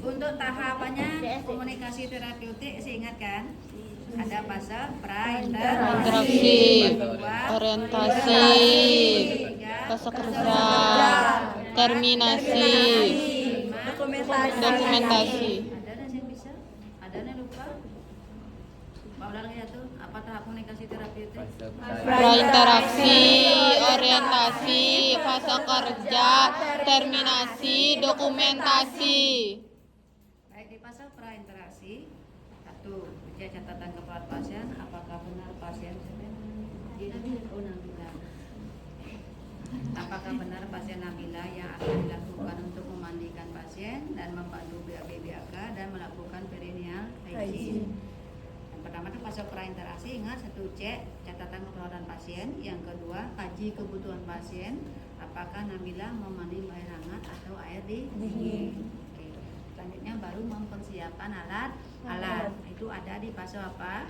Untuk tahapannya komunikasi terapeutik, masih ingat kan? Ada fase Interaksi, orientasi, fase kerja, terminasi, dokumentasi. Ada yang bisa? Ada yang lupa? Pak ulang ya tuh. Apa tahap komunikasi terapeutik? Prainteraksi, orientasi, fase kerja, terminasi, dokumentasi. Baik, di fase prainteraksi, satu, cek catatan kepala pasien, apakah benar pasien apakah benar pasien Nabila yang akan dilakukan untuk memandikan pasien dan membantu BAK dan melakukan perineal hygiene. Yang pertama itu fase prainteraksi, ingat satu, cek catatan keperawatan pasien. Yang kedua, kaji kebutuhan pasien, apakah Nabila mau mandi air hangat atau air dingin. Oke. Selanjutnya baru mempersiapkan alat. Itu ada di fase apa?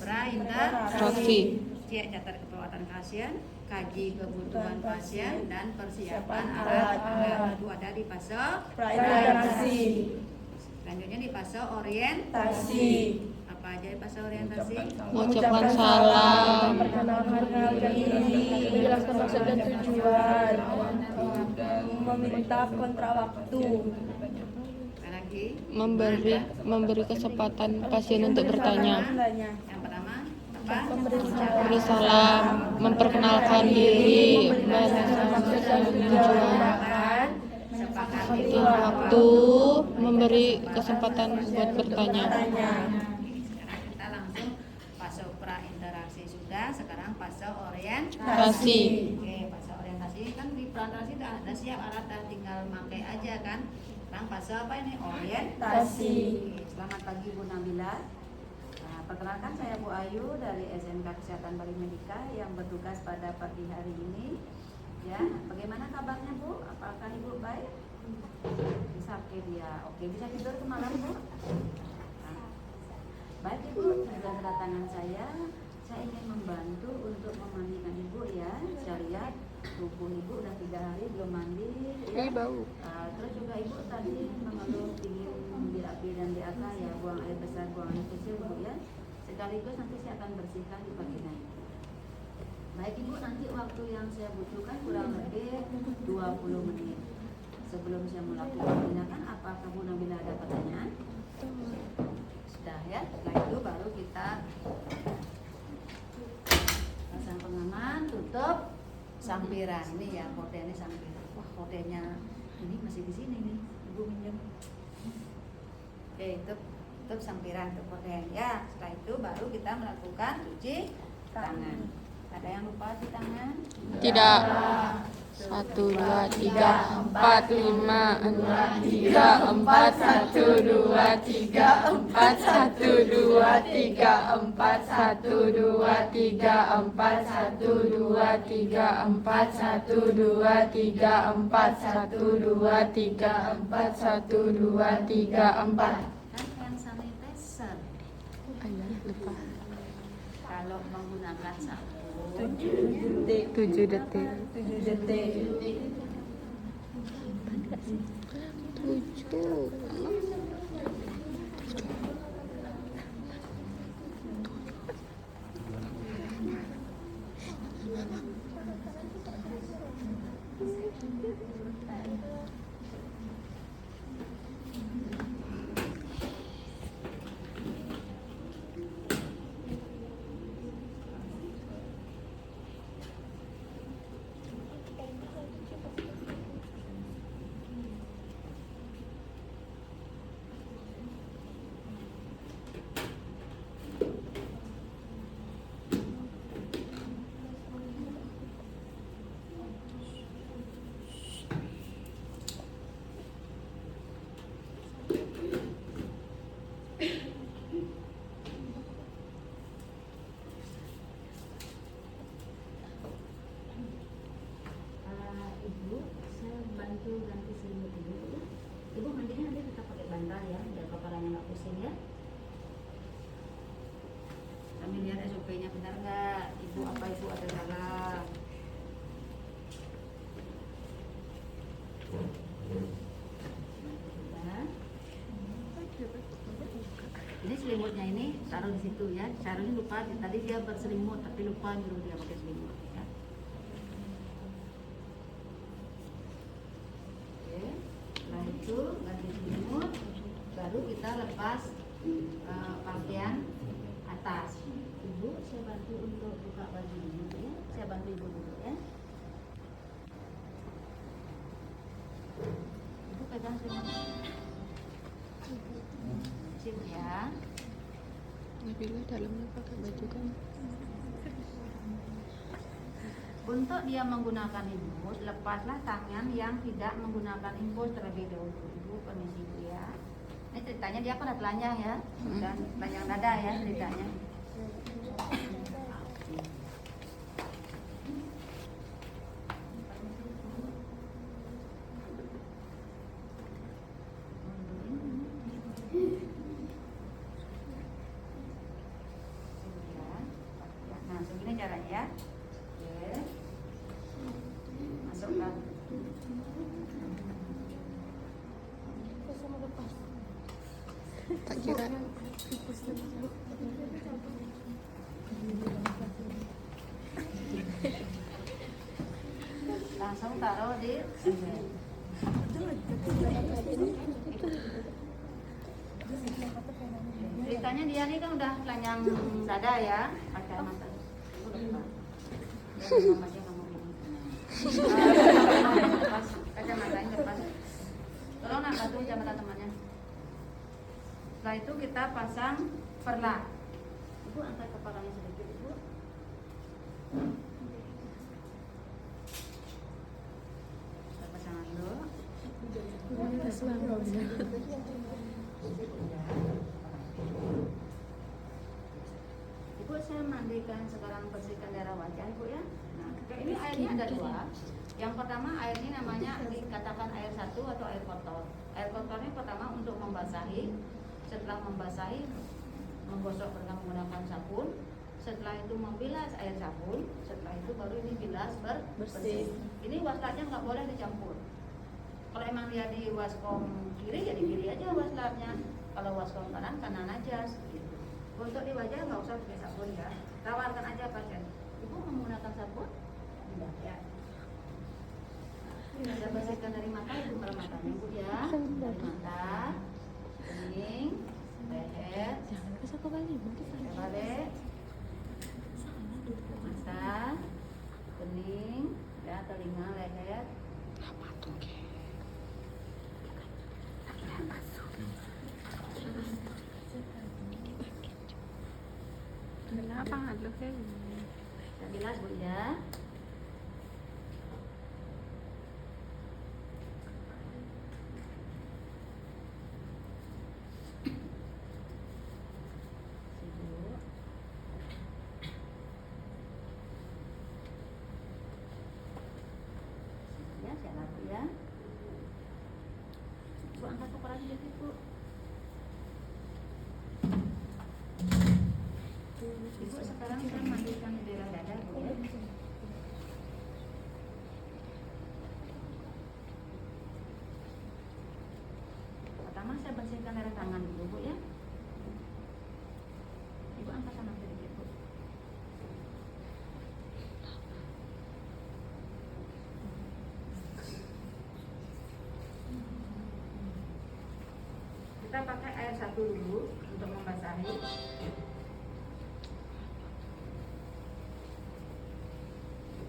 Prainteraksi. Cek catatan keperawatan pasien, kaji kebutuhan pasien dan persiapan alat. Itu ada di fase Prainteraksi. Selanjutnya di fase orientasi. Apa aja di fase orientasi? Mengucapkan salam, Memperkenalkan hal ini, menjelaskan maksud dan tujuan, meminta kontra waktu, Lagi. memberi kesempatan pasien untuk bertanya, Yang pertama apa? beri salam, memperkenalkan diri, maksud dan tujuan, Sepakati waktu, memberi kesempatan buat bertanya. Sekarang kita langsung fase prainteraksi sudah, sekarang fase Orientasi. Oke, fase orientasi kan di prainteraksi udah siap alat, tinggal pakai aja kan. Sekarang fase apa ini? Orientasi. Oke, selamat pagi Bu Nabila. Nah, perkenalkan saya Bu Ayu dari SMK Kesehatan Bali Medika yang bertugas pada pagi hari ini. Ya, bagaimana kabarnya Bu? Apakah Ibu baik? Bisa oke dia. Oke, bisa tidur kemarin Bu? Nah, baik Ibu, sudah kedatangan saya ingin membantu untuk memandikan Ibu ya. Saya lihat tubuh Ibu udah 3 hari belum mandi ya. Bau. Terus juga Ibu tadi mengeluh ingin BAB dan BAK ya, buang air besar, buang air kecil Bu ya. Sekaligus nanti saya akan bersihkan di vagina Ibu. Baik Ibu, nanti waktu yang saya butuhkan kurang lebih 20 menit. Sebelum saya melakukan tindakan, apakah Bu Nabila ada pertanyaan? Sudah ya, setelah itu baru kita pasang pengaman, tutup sampiran. Ini ya, kordennya sampiran. Wah, kordennya ini masih di sini nih, Ibu minjem. Oke, tutup sampiran, tutup korden ya. Setelah itu baru kita melakukan cuci tangan. Ada yang lupa cuci tangan? Tidak. 1, 2, 3, 4, 5, 6, 3, 4, 1, 2, 3, 4, 1, 2, 3, 4, 1, 2, 3, 4, 1, 2, 3, 4, 1, 2, 3, 4, 1, 2, 3, 4, 1, 2, 3, 4. Kan hand sanitizer. Lupa. Kalau menggunakan sabun 7 detik. 7 detik. 7. selimutnya ini taruh di situ ya. Caranya lupa, tadi dia berselimut tapi lupa nyuruh dia pakai selimut ya. Oke, setelah itu ganti selimut, baru kita lepas pakaian atas. Ibu, saya bantu untuk buka baju dulu ya. Saya bantu ibu dulu ya. Ibu pegang selimut. Sip ya. Nabila dalamnya pakai baju kan? Untuk dia menggunakan infus, lepaslah tangan yang tidak menggunakan infus terlebih dahulu. Ibu permisi Bu ya. Ini ceritanya dia kan ada telanjang ya, dan telanjang dada ya ceritanya. Nah, segini caranya ya. Oke. Masukkan. Tak kira. Langsung taruh di ceritanya dia nih kan udah telanjang dada ya, pakai mata. Lepas kacamatanya lepas. Tolong nak bantu kacamata temannya. Setelah itu kita pasang perlah. Ibu angkat kepalanya sedikit ibu. Kita pasang dulu. Ibu, saya mandikan sekarang, bersihkan daerah wajah ibu ya. Nah, ini airnya ada dua. Yang pertama air ini namanya dikatakan air satu atau air kotor. Air kotornya pertama untuk membasahi. Setelah membasahi, menggosok dengan menggunakan sabun. Setelah itu membilas air sabun. Setelah itu baru ini bilas bersih. Ini waslatnya nggak boleh dicampur. Kalau emang dia di waskom kiri ya di kiri aja waslatnya. Kalau waskom kanan kanan aja. Gitu. Untuk di wajah nggak usah pakai sabun ya. Tawarkan aja pasien. Ibu menggunakan sabun? Tidak ya. Kita bersihkan dari mata, ibu merem matanya ibu ya. Dari mata, kening, leher, balik, mata, kening, ya telinga, leher. Kenapa nggak lu kayak? Kita bilas bu ya. Ya, saya laku ya. Bu angkat kepala sedikit bu. Ibu sekarang saya mandikan di daerah dada bu ya. Pertama saya bersihkan daerah tangan dulu bu ya. Ibu angkat tangan sedikit bu. Kita pakai air satu dulu untuk membasahi.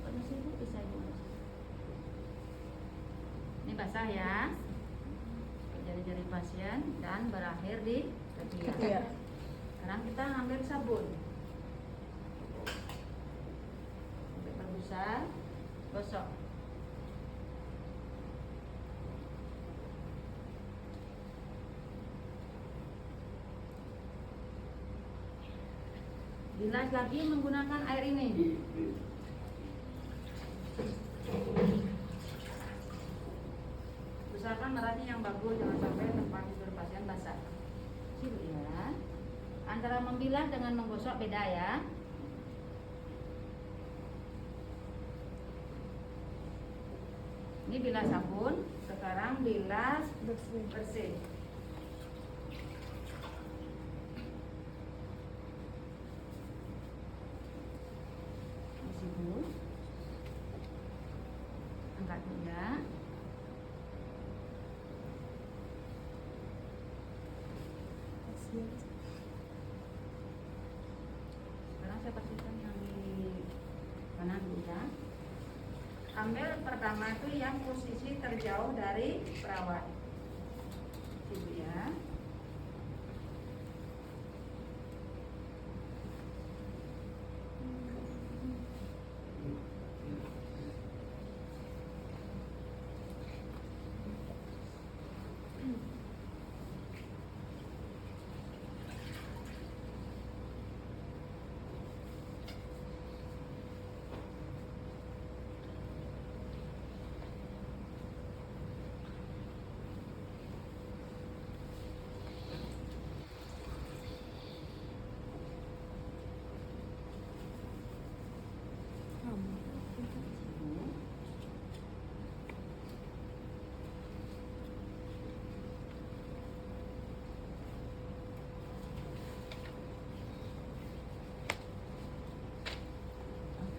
Permisi bu, bisa ibu. Ini basah ya. Jari-jari pasien dan berakhir di ketiak. Iya. Sekarang kita ambil sabun. Berbusa, gosok. Bilas lagi menggunakan air ini. Usahakan merahnya yang bagus, jangan sampai tempat tidur pasien basah. Sini ya. Antara membilas dengan menggosok beda ya. Ini bilas sabun, sekarang bilas bersih. Sekarang saya bersihkan yang di kanan Bu ya. Ambil pertama itu yang posisi terjauh dari perawat. Ibu ya.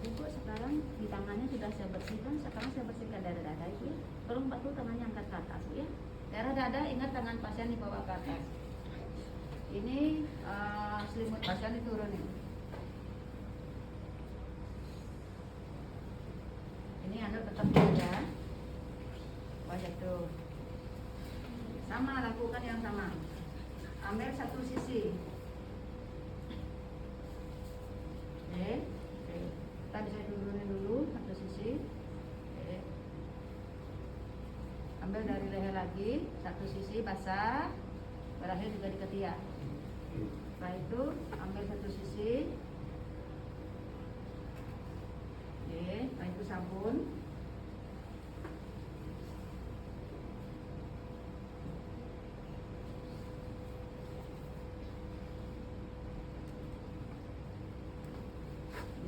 Ibu sekarang di tangannya sudah saya bersihkan. Sekarang saya bersihkan dada-dada Ibu ya. Tolong bantu tangannya angkat ke atas Bu ya. Daerah dada ingat tangan pasien dibawa ke atas. Ini selimut pasien diturunin. Ini Anda tetap ya. Wajah tuh. Sama lakukan yang sama. Ambil satu sisi. Oke. Tadi saya turunin dulu satu sisi. Oke. Ambil dari leher lagi satu sisi basah, berakhir juga di ketiak. Setelah itu ambil satu sisi. Oke, setelah itu sabun.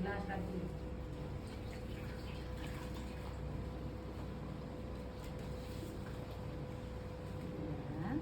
Bilas lagi. Ya.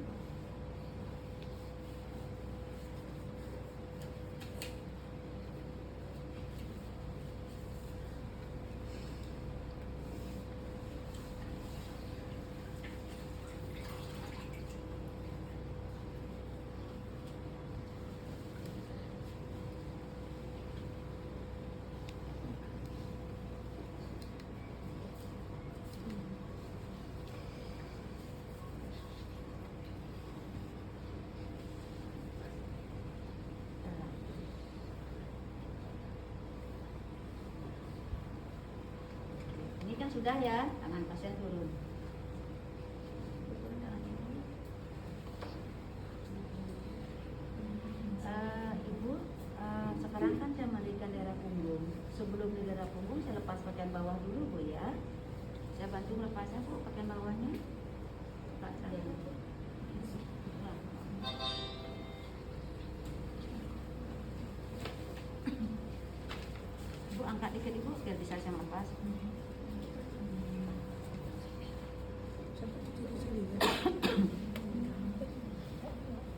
Ini kan sudah ya, tangan pasien turun. Ibu, sekarang kan saya mandikan daerah punggung. Sebelum di daerah punggung saya lepas pakaian bawah dulu Bu ya. Saya bantu melepasnya Bu, pakaian bawahnya. Pak saya. Ibu angkat dikit Ibu biar bisa saya lepas.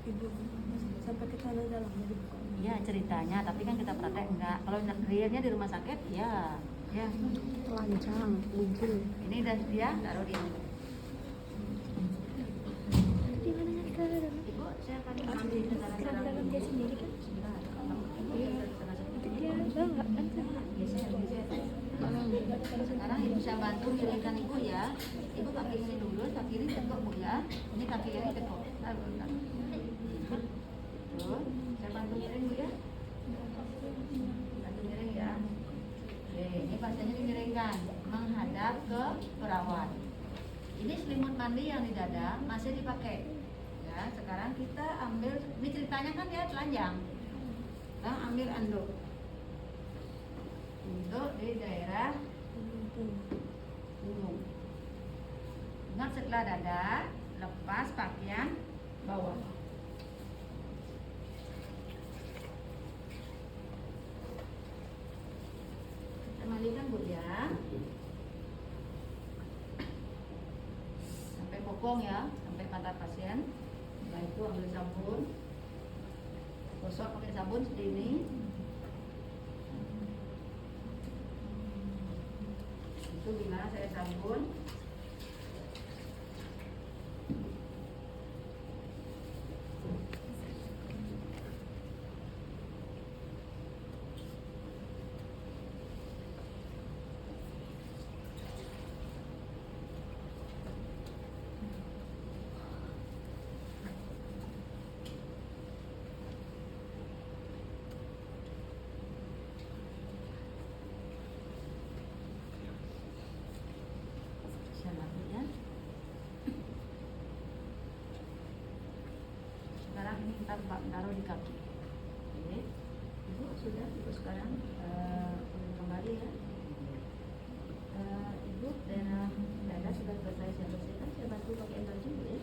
Ibu sampai ke sana dalam dibuka. Ya ceritanya, tapi kan kita praktek enggak. Kalau realnya di rumah sakit, ya, ya. Lancang, mungkin. Ini dan dia taruh di ini. Ibu, saya akan ambil ke dalam dia sendiri kan? Sekarang ibu saya bantu miringkan ibu ya. Ibu kaki ini dulu, kaki kiri tekuk Bu ya. Ini kaki kiri tekuk. Taruh. Tuh, saya bantu miring Bu ya. Bantu miring ya. Oke, ini pasiennya dimiringkan menghadap ke perawat. Ini selimut mandi yang di dada masih dipakai. Ya, sekarang kita ambil, ini ceritanya kan dia telanjang. Kita ambil anduk untuk di daerah punggung. Ingat setelah dada, lepas pakaian bawah. Kita mandikan Bu ya. Sampai bokong ya, sampai pantat pasien. Setelah itu ambil sabun. Gosok pakai sabun seperti ini. Itu gimana saya sabun. sekarang ini kita taruh di kaki. Oke. Ibu sudah, ibu sekarang kembali ya. Ibu daerah dada sudah selesai saya bersihkan, saya bantu pakai baju ya.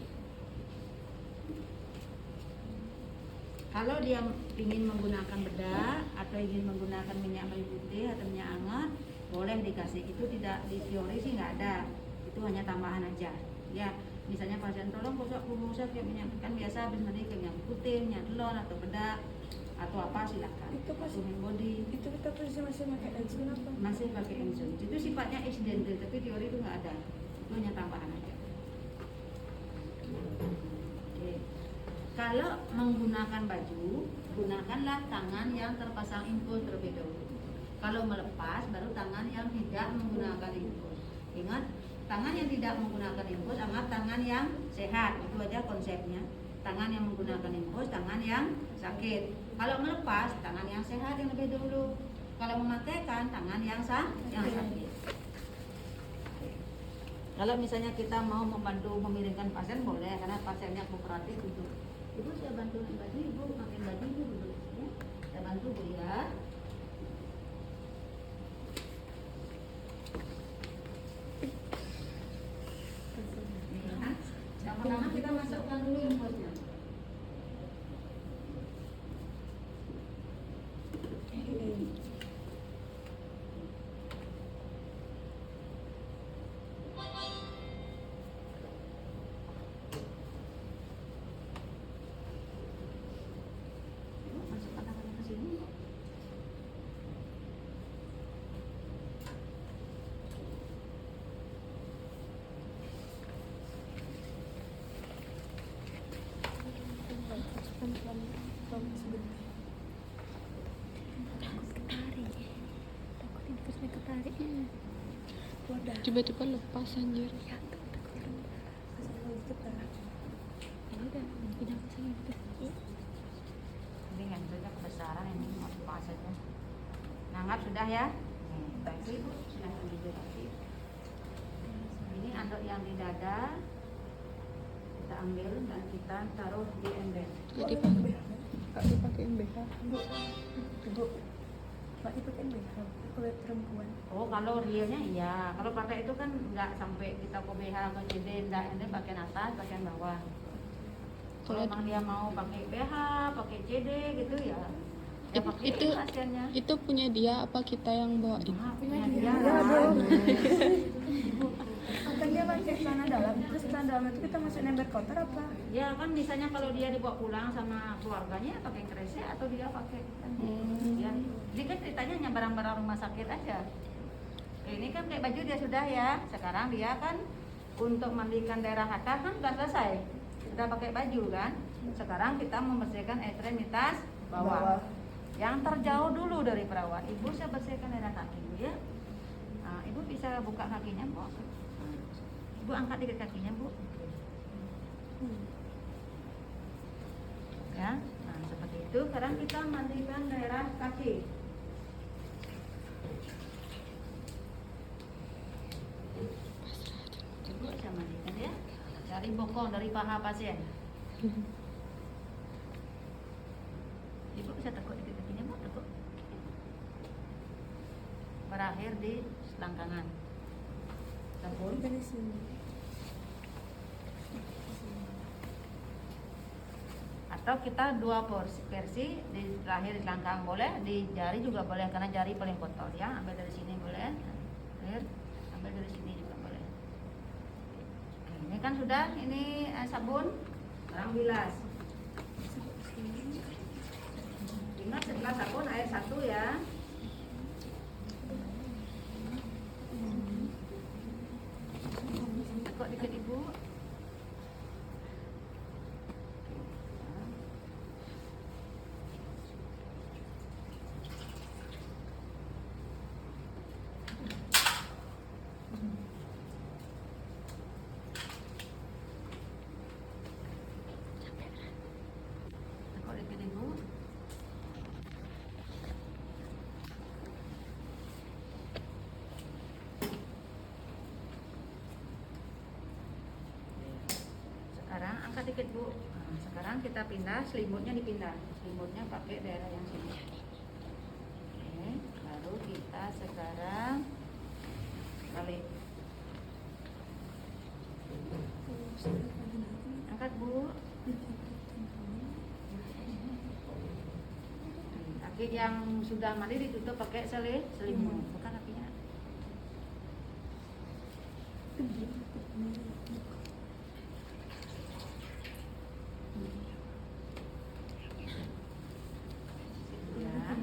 Kalau dia ingin menggunakan bedak atau ingin menggunakan minyak kayu putih atau minyak hangat, boleh dikasih. Itu tidak di teori sih nggak ada, itu hanya tambahan aja. Ya, misalnya pasien tolong gosok kuku saya kayak minyak kan biasa habis mandi kayak minyak putih, minyak telon atau bedak atau apa silakan. Itu pas Atau body itu kita posisi masih pakai enzim apa? masih pakai enzim. Itu sifatnya eksidental, tapi teori itu nggak ada. Itu hanya tambahan aja. Oke. Kalau menggunakan baju, gunakanlah tangan yang terpasang infus terlebih dahulu. Kalau melepas, baru tangan yang tidak menggunakan infus. Ingat, tangan yang tidak menggunakan infus, anggap tangan yang sehat. Itu aja konsepnya. Tangan yang menggunakan infus, tangan yang sakit. Kalau melepas, tangan yang sehat yang lebih dahulu. Kalau memakaikan, tangan yang sakit. Kalau misalnya kita mau membantu memiringkan pasien boleh, karena pasiennya kooperatif duduk. Ibu saya bantu naik baju, ibu pakai baju ibu duduk ya. Saya bantu bu ya. Pertama kita masukkan dulu infusnya. Masukkan tangannya ke sini. Tiba-tiba lepas anjir. Ini kan saja kebesaran ini mau pas saja. Nanggap sudah ya. Baik ibu sudah dijelaskan. Ini anduk yang di dada kita ambil dan kita taruh di ember. Jadi dipakein BH. Ibu, Pak Ibu kan BH, oleh perempuan. Oh kalau realnya iya. Kalau pakai itu kan nggak sampai kita ke BH ke CD, enggak, ini bagian atas, bagian bawah. Kalau Kalau emang dia mau pakai BH, pakai CD gitu ya. Ya pakai itu pasiennya. itu punya dia apa kita yang bawain? Punya dia. Ya, dong. Kan dia pakai celana dalam, terus celana dalam itu kita masuk ember kotor apa? Ya kan misalnya kalau dia dibawa pulang sama keluarganya pakai kresek atau dia pakai kan. Ya. Ini kan ceritanya hanya barang-barang rumah sakit aja. Ini kan kayak baju dia sudah ya. Sekarang dia kan untuk mandikan daerah atas kan sudah selesai. Sudah pakai baju kan. Sekarang kita membersihkan ekstremitas bawah. Yang terjauh dulu dari perawat. Ibu saya bersihkan daerah kaki Bu ya. Nah, ibu bisa buka kakinya Bu. Ibu angkat dikit kakinya Bu. Ya, nah seperti itu. Sekarang kita mandikan daerah kaki. Ibu saya mandikan ya. Dari bokong, dari paha pasien. Ibu bisa tekuk dikit kakinya Bu, tekuk. Berakhir di selangkangan. Sabun. Dari sini. Atau kita dua versi di terakhir di selangkang boleh, di jari juga boleh karena jari paling kotor ya. Ambil dari sini boleh, ambil dari sini juga boleh. Oke, ini kan sudah ini sabun, sekarang bilas. Ingat setelah sabun air 1 ya. Tekuk dikit ibu. Tekuk dikit ibu. dikit Bu. Nah, sekarang kita pindah, selimutnya dipindah. Selimutnya pakai daerah yang sini. Oke, baru kita sekarang balik. Angkat Bu. Kaki yang sudah mandi ditutup pakai selimut. Bukan apinya. Ya.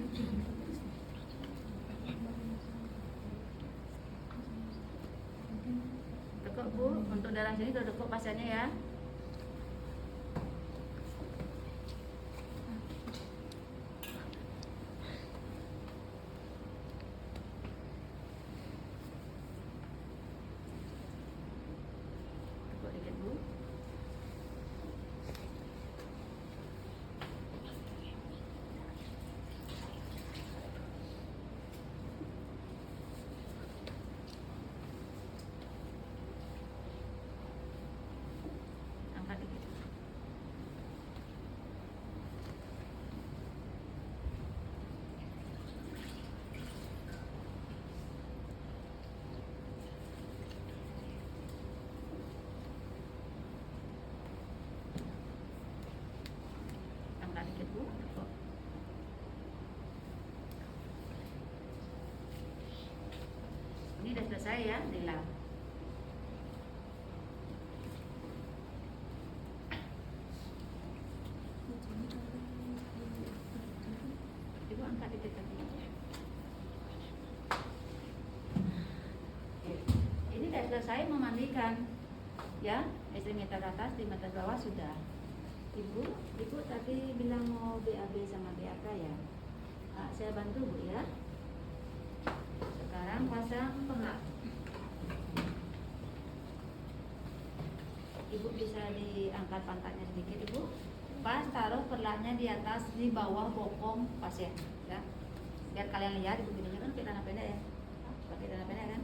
Tekuk Bu, untuk darah sini udah tekuk pasiennya ya. Tekuk dikit Bu. Angkat dikit. Angkat dikit Bu. Tekuk. Ini udah selesai ya, dilap. Ibu angkat dikit lagi. Ini udah selesai memandikan, ya. Istri meter atas, di meter bawah sudah. Ibu tadi bilang mau BAB sama BAK ya. Saya bantu Bu ya. Sekarang pasang pelak. Ibu bisa diangkat pantatnya sedikit Ibu. Pas taruh perlaknya di atas, di bawah bokong pasien ya. Biar kalian lihat Ibu gini kan pakai celana pendek ya. Pakai celana pendek kan?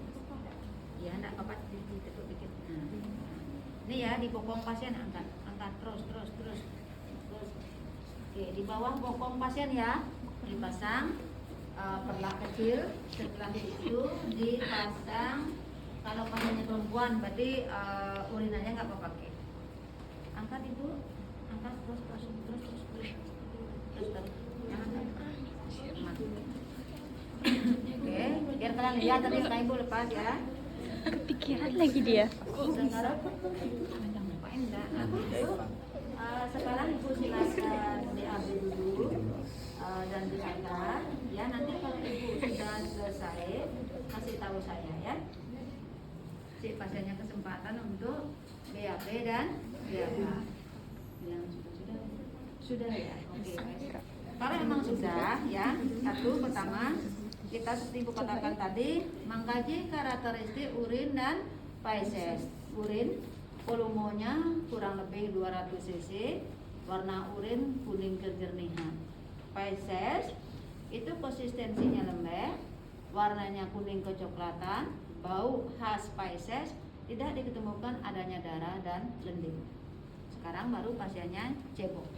Iya, enggak apa-apa ditekuk dikit. Ini ya di bokong pasien angkat terus. Oke, di bawah bokong pasien ya. Dipasang perlak kecil. Setelah itu dipasang, kalau pasiennya perempuan berarti urinannya nggak apa pakai. Angkat Ibu, angkat terus. Jangan angkat. Oke, biar kalian lihat tadi sekarang Ibu lepas ya. Kepikiran lagi dia. Sekarang sekarang Ibu silakan BAB dulu dan diangkat ya. Nanti kalau Ibu sudah selesai kasih tahu saya ya. Si pasiennya kesempatan untuk BAB dan BAK. Yang sudah ya. Oke. Kalau memang sudah ya, satu pertama kita seperti Ibu katakan tadi mengkaji karakteristik urin dan feses. Urin volumenya kurang lebih 200 cc, warna urin kuning kejernihan. Feses itu konsistensinya lembek, warnanya kuning kecoklatan, bau khas feses, tidak diketemukan adanya darah dan lendir. Sekarang baru pasiennya cebok.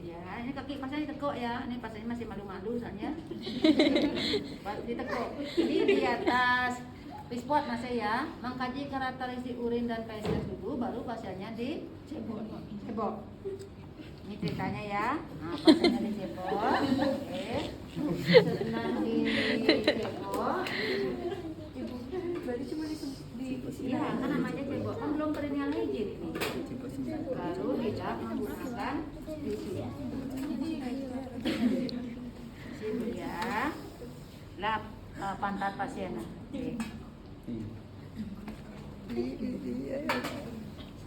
Ya, ini kaki pasiennya ditekuk ya. Ini pasiennya masih malu-malu soalnya. Ditekuk. Ini di atas pispot masih ya. Mengkaji karakteristik urin dan feses dulu, baru pasiennya dicebok. Ini ceritanya ya. Nah, pasiennya dicebok. Oke. Setelah dicebok, Berarti cuma iya, kan namanya cebok. Kan belum perihal hijin ini. Baru dilap menggunakan tisu. Tisu ya. Lap pantat pasien. Oke.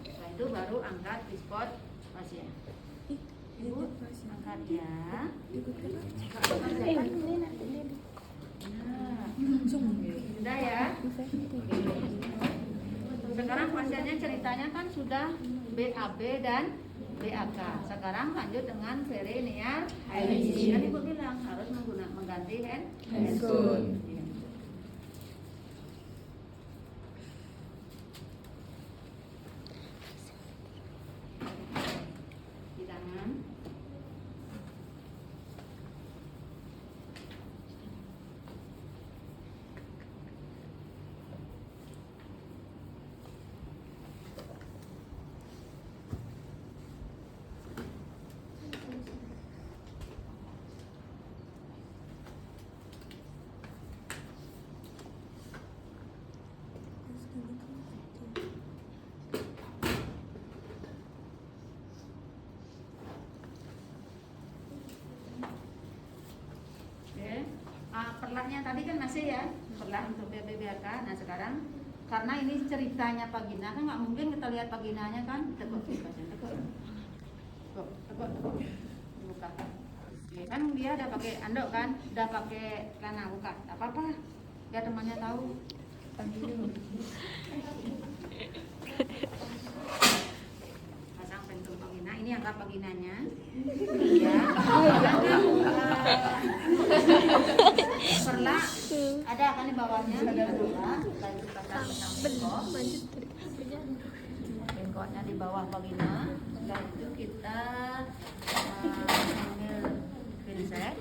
Setelah itu baru angkat di spot pasien. Ibu angkat ya. Nah, sudah ya. Sekarang pasiennya ceritanya kan sudah BAB dan BAK. Sekarang lanjut dengan perineal hygiene. Kan Ibu bilang harus mengganti handphone. kasih ya perlah untuk BBBK. Nah sekarang karena ini ceritanya Pagina kan nggak mungkin kita lihat Paginanya kan, tekuk buka. Oke, kan dia udah pakai anduk kan, udah pakai celana, buka, apa apa biar temannya tahu. Pasang pentul Pagina, ini angka Paginanya ya. Perlah ada kan di bawahnya, ada dua, lalu pasang bengkoknya di bawah Pagina. Setelah itu kita ambil pincet,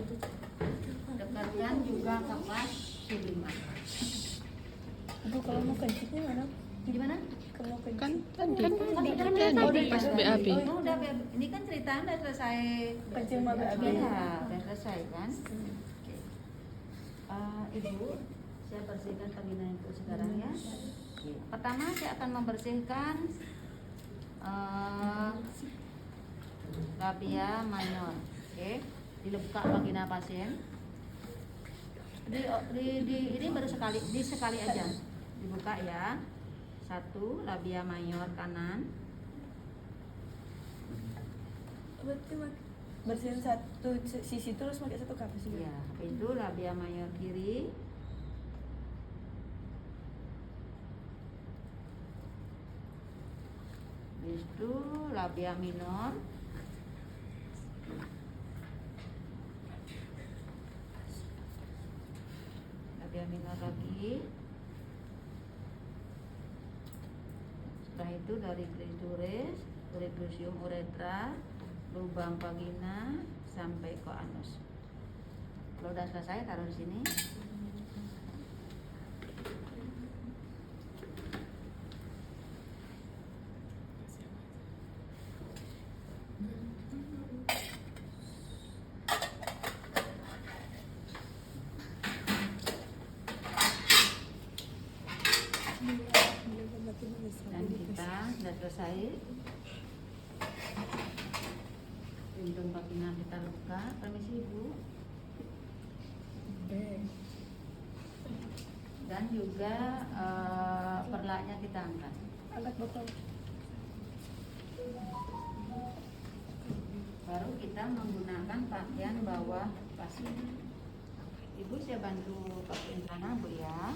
dekatkan juga kapas C5. Ibu kalau mau kencingnya mana? Gimana? Kalau kencing Kan tadi pas BAB. Oh, udah ini kan ceritanya udah selesai. kencing mah BAB. Ya, udah selesai kan? Oke. Ibu, saya bersihkan Pagina itu sekarang ya. Oke. Pertama saya akan membersihkan labia minor. Oke, dibuka Pagina pasien. Ini baru sekali aja dibuka ya. Satu, labia mayor kanan. Berarti bersihin satu sisi terus pakai satu kapas juga. Ya, itu labia mayor kiri. Habis itu labia minor. Labia minor lagi. Setelah itu dari klitoris, prepucium uretra, lubang vagina sampai ke anus. Kalau udah selesai taruh di sini. Dan kita sudah selesai. Pintu vagina kita buka. Permisi Ibu. Dan juga perlaknya kita angkat. Angkat botol. Baru kita menggunakan pakaian bawah pasien. Ibu saya bantu pakaian sana Bu ya.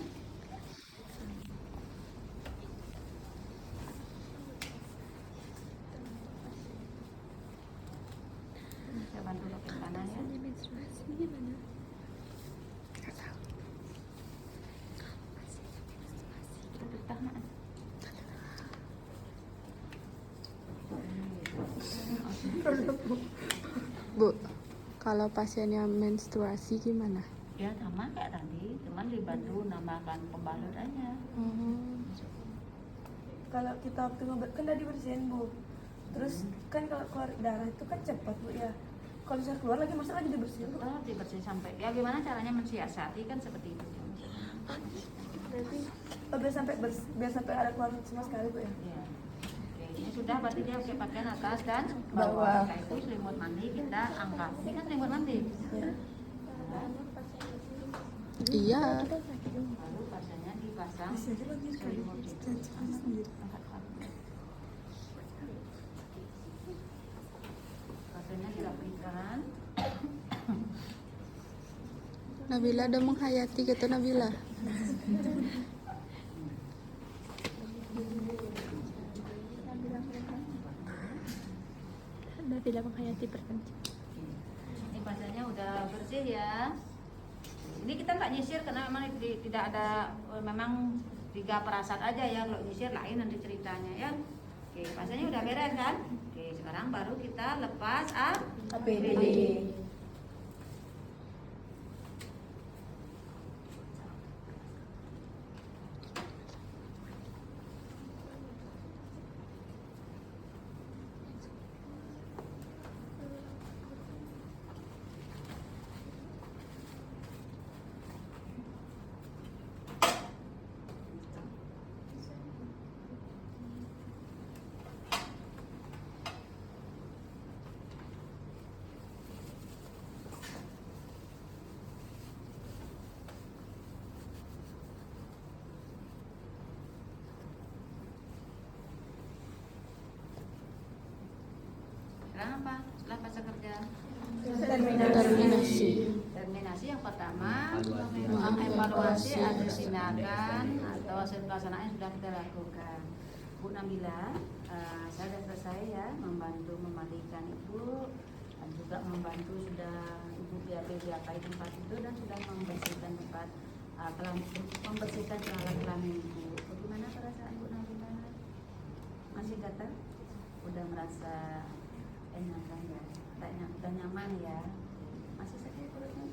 Saya bantu pakai tanah ya. Tahan. Bu, kalau pasiennya menstruasi gimana? Ya sama kayak tadi, cuman dibantu nambahkan pembalut aja. Kalau kita waktu kan udah dibersihin Bu. Terus kan kalau keluar darah itu kan cepat Bu ya. Kalau misalnya keluar lagi masa lagi dibersihin Bu? Oh, dibersih sampai. Ya gimana caranya mensiasati kan seperti itu. Berarti biar sampai ada keluar sama sekali Bu ya. Ya. Oke, ini sudah berarti dia pakai pakaian atas dan Bawah. Setelah itu selimut mandi kita angkat. Ini kan selimut mandi. Ya. Iya. Lalu pasiennya dipasang selimut itu. Angkat. Pasiennya dirapikan. Nabila udah menghayati gitu Nabila. Nabila menghayati perkencing. Ini pasiennya udah bersih ya. Ini kita nggak nyisir karena memang tidak ada, memang 3 perasat aja ya. Kalau nyisir lain nanti ceritanya ya. Oke, pasiennya udah beres kan? Oke, sekarang baru kita lepas APD. apa setelah pasca kerja? Terminasi. Terminasi yang pertama mengevaluasi hasil tindakan atau hasil pelaksanaan yang sudah kita lakukan. Bu Nabila, saya sudah selesai ya membantu memandikan ibu dan juga membantu sudah ibu biapai tempat itu dan sudah membersihkan tempat membersihkan celana kelamin ibu. Bagaimana perasaan Bu Nabila? Masih gatal? Udah merasa enak kan ya? Udah nyaman ya? Masih sakit perutnya?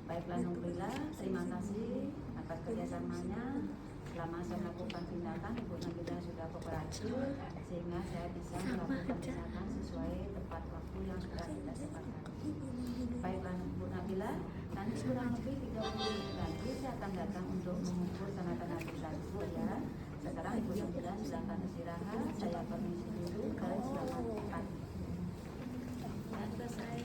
Baiklah Nabila, terima kasih atas kerjasamanya. Selama saya melakukan tindakan, Ibu Nabila sudah kooperatif sehingga saya bisa melakukan tindakan sesuai tepat waktu yang sudah kita sepakati. Baiklah Bu Nabila, nanti kurang lebih 30 menit lagi saya akan datang untuk mengukur tanda-tanda ibu ya. Sekarang Ibu Nabila silakan istirahat. Saya permisi dulu dan selamat pagi. Dan selesai.